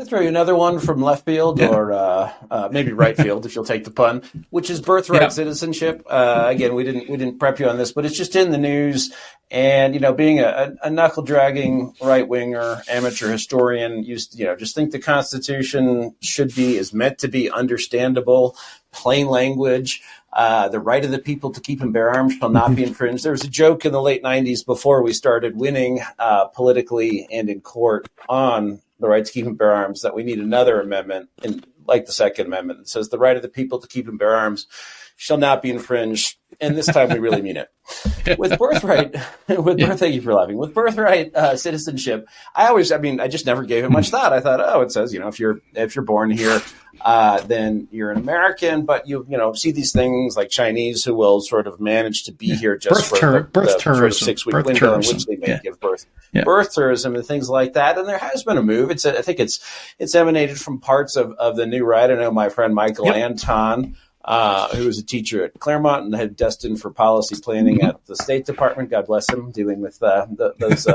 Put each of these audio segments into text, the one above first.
Can I throw you another one from left field or maybe right field, if you'll take the pun, which is birthright citizenship. Again, we didn't prep you on this, but it's just in the news. And, being a knuckle dragging right winger, amateur historian, just think the Constitution is meant to be understandable, plain language. The right of the people to keep and bear arms shall not be infringed. There was a joke in the late 90s before we started winning politically and in court on the right to keep and bear arms that we need another amendment, like the Second Amendment. It says the right of the people to keep and bear arms shall not be infringed. And this time we really mean it. With birthright, thank you for laughing. With birthright citizenship, I just never gave it much thought. I thought, it says, if you're born here, then you're an American. But you see these things like Chinese who will sort of manage to be here just for the sort of 6-week window in which they may give birth. Birth tourism and things like that. And there has been a move. I think it's emanated from parts of the new right. I know my friend Michael Anton, who was a teacher at Claremont and had destined for policy planning at the State Department. God bless him, dealing with those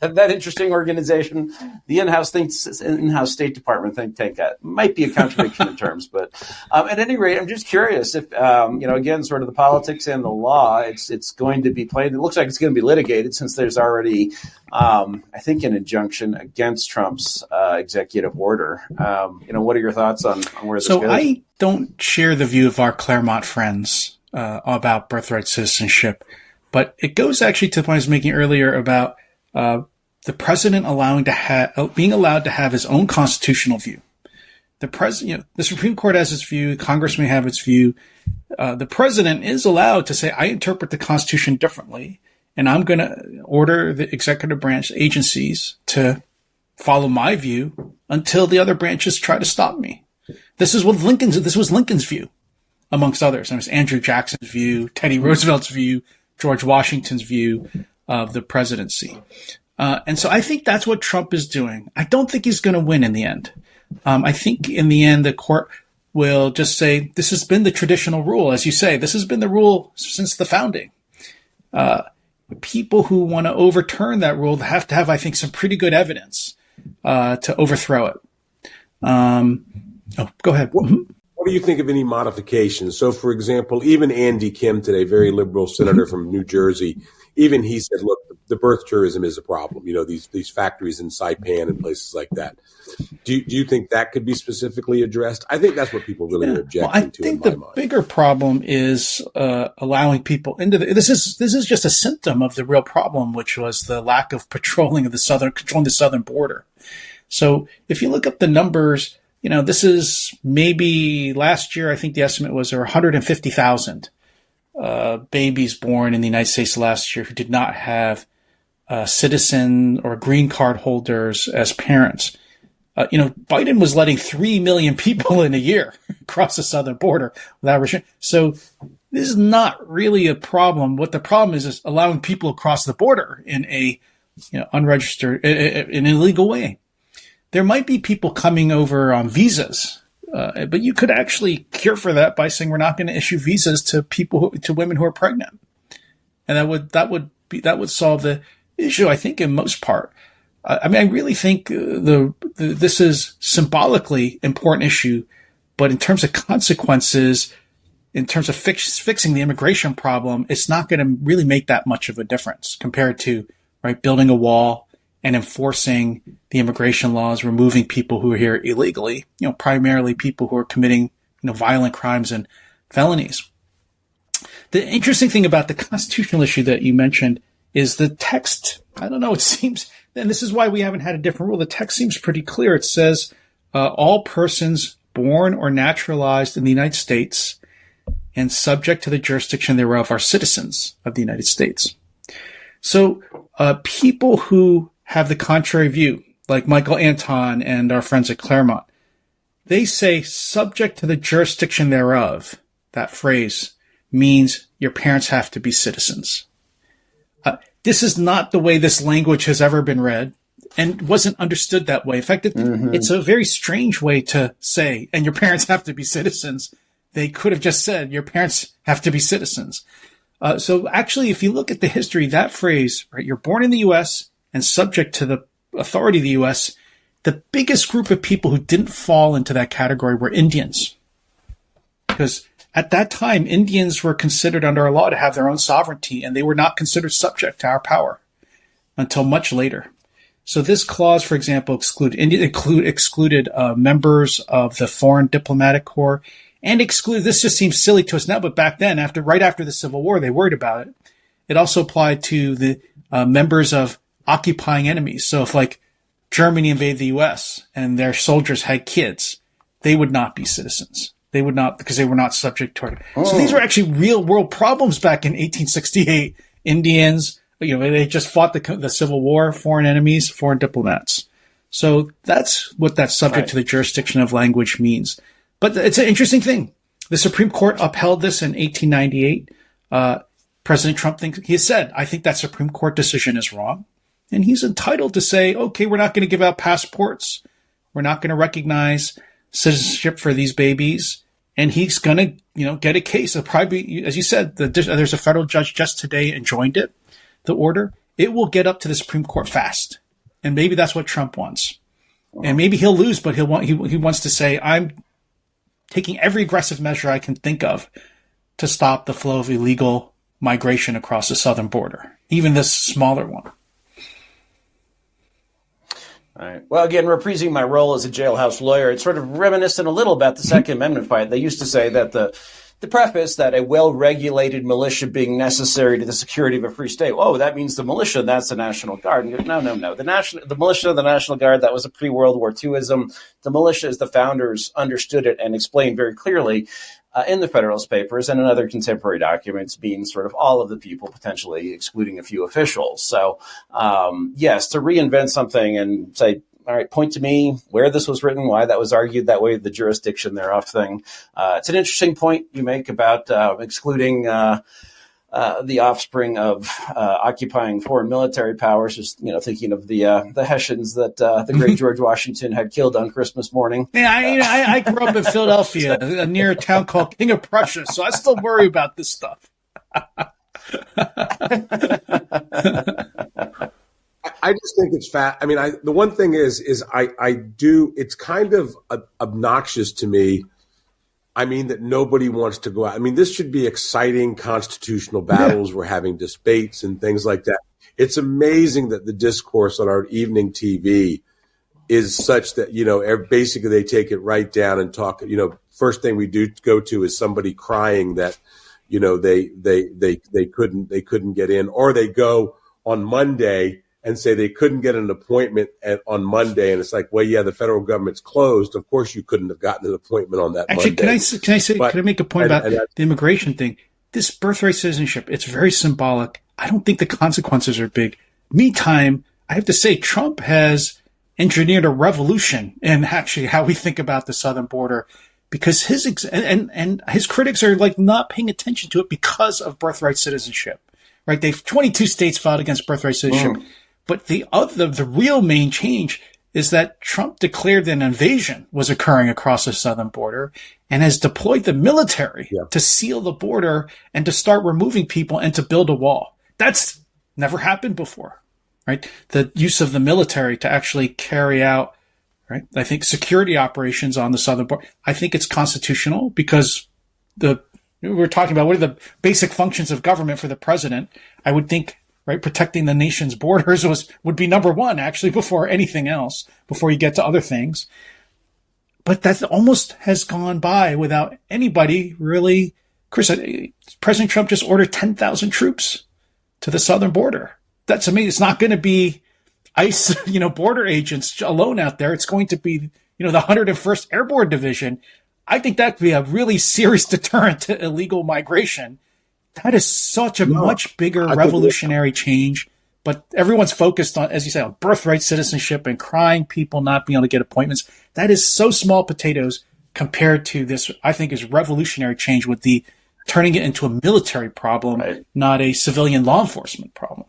that interesting organization, the in-house State Department think tank. Might be a contradiction in terms, but at any rate, I'm just curious if again, sort of the politics and the law. It's going to be played. It looks like it's going to be litigated since there's already, I think, an injunction against Trump's executive order. What are your thoughts on where this goes? So I don't share the view of our Claremont friends about birthright citizenship, but it goes actually to the point I was making earlier about the president being allowed to have his own constitutional view. The president, the Supreme Court has its view, Congress may have its view. The president is allowed to say, I interpret the Constitution differently, and I'm going to order the executive branch agencies to follow my view until the other branches try to stop me. This was Lincoln's view, amongst others. It was Andrew Jackson's view, Teddy Roosevelt's view, George Washington's view of the presidency. And so I think that's what Trump is doing. I don't think he's going to win in the end. I think in the end, the court will just say, this has been the traditional rule. As you say, this has been the rule since the founding. People who want to overturn that rule have to have, I think, some pretty good evidence to overthrow it. Go ahead. What do you think of any modifications? So, for example, even Andy Kim today, very liberal senator from New Jersey, even he said, look, the birth tourism is a problem. These factories in Saipan and places like that. Do you think that could be specifically addressed? I think that's what people really are objecting to. I think the bigger problem is allowing people into this is just a symptom of the real problem, which was the lack of controlling the southern border. So if you look up the numbers, this is maybe last year, I think the estimate was there were 150,000 babies born in the United States last year who did not have citizen or green card holders as parents. Biden was letting 3 million people in a year cross the southern border without restriction. So this is not really a problem. What the problem is allowing people across the border in a unregistered, in an illegal way. There might be people coming over on visas, but you could actually cure for that by saying we're not going to issue visas to to women who are pregnant, and that would solve the issue. I think in most part. I really think this is symbolically important issue, but in terms of consequences, in terms of fixing the immigration problem, it's not going to really make that much of a difference compared to building a wall and enforcing the immigration laws, removing people who are here illegally, primarily people who are committing, violent crimes and felonies. The interesting thing about the constitutional issue that you mentioned is the text. I don't know. It seems, and this is why we haven't had a different rule. The text seems pretty clear. It says, all persons born or naturalized in the United States and subject to the jurisdiction thereof are citizens of the United States. So, people who have the contrary view, like Michael Anton and our friends at Claremont, they say subject to the jurisdiction thereof. That phrase means your parents have to be citizens. This is not the way this language has ever been read and wasn't understood that way. In fact, it's a very strange way to say, and your parents have to be citizens. They could have just said, your parents have to be citizens. So actually, if you look at the history, that phrase, you're born in the U.S. and subject to the authority of the U.S., The biggest group of people who didn't fall into that category were Indians. Because at that time, Indians were considered under our law to have their own sovereignty, and they were not considered subject to our power until much later. So this clause, for example, excluded members of the Foreign Diplomatic Corps, and this just seems silly to us now, but back then, right after the Civil War, they worried about it. It also applied to the members of occupying enemies. So if like Germany invaded the U.S. and their soldiers had kids, they would not be citizens. They would not, because they were not subject to it. So these were actually real world problems back in 1868. Indians, they just fought the Civil War, foreign enemies, foreign diplomats. So that's what that subject to the jurisdiction of language means. But it's an interesting thing. The Supreme Court upheld this in 1898. President Trump he said, I think that Supreme Court decision is wrong. And he's entitled to say, okay, we're not going to give out passports. We're not going to recognize citizenship for these babies. And he's going to, get a case. It'll probably be, as you said, there's a federal judge just today enjoined it, the order. It will get up to the Supreme Court fast. And maybe that's what Trump wants. And maybe he'll lose, but he wants to say, I'm taking every aggressive measure I can think of to stop the flow of illegal migration across the southern border, even this smaller one. All right. Well, again, reprising my role as a jailhouse lawyer, it's sort of reminiscent a little about the Second Amendment fight. They used to say that the preface that a well-regulated militia being necessary to the security of a free state. Oh, that means the militia, that's the National Guard. No. The militia, the National Guard, that was a pre-World War IIism. The militia, as the founders understood it and explained very clearly in the Federalist Papers and in other contemporary documents, being sort of all of the people, potentially excluding a few officials. So, yes, to reinvent something and say, all right, point to me where this was written, why that was argued that way, the jurisdiction thereof thing. It's an interesting point you make about excluding the offspring of occupying foreign military powers. Just thinking of the Hessians that the great George Washington had killed on Christmas morning. Yeah, I grew up in Philadelphia, near a town called King of Prussia, so I still worry about this stuff. I just think it's fat. I mean, the one thing is I do. It's kind of obnoxious to me. I mean, that nobody wants to go out. I mean, this should be exciting constitutional battles. Yeah. We're having debates and things like that. It's amazing that the discourse on our evening TV is such that, basically they take it right down and talk. First thing we do go to is somebody crying that, they couldn't get in, or they go on Monday and say they couldn't get an appointment on Monday. And it's like, well, yeah, the federal government's closed. Of course you couldn't have gotten an appointment on that Monday. Can I make a point about the immigration thing? This birthright citizenship, it's very symbolic. I don't think the consequences are big. Meantime, I have to say Trump has engineered a revolution in actually how we think about the southern border, because and his critics are like not paying attention to it because of birthright citizenship, right? 22 states filed against birthright citizenship. But the real main change is that Trump declared an invasion was occurring across the southern border and has deployed the military to seal the border and to start removing people and to build a wall. That's never happened before, right? The use of the military to actually carry out, right, I think, security operations on the southern border. I think it's constitutional because we're talking about what are the basic functions of government for the president. I would think, right, protecting the nation's borders would be number one, actually, before anything else, before you get to other things. But that almost has gone by without anybody really. Chris, President Trump just ordered 10,000 troops to the southern border. That's amazing. It's not going to be ICE, border agents alone out there. It's going to be, the 101st Airborne Division. I think that could be a really serious deterrent to illegal migration. That is such a much bigger revolutionary change. But everyone's focused on, as you say, on birthright citizenship and crying people not being able to get appointments. That is so small potatoes compared to this, I think, is revolutionary change with the turning it into a military problem, not a civilian law enforcement problem.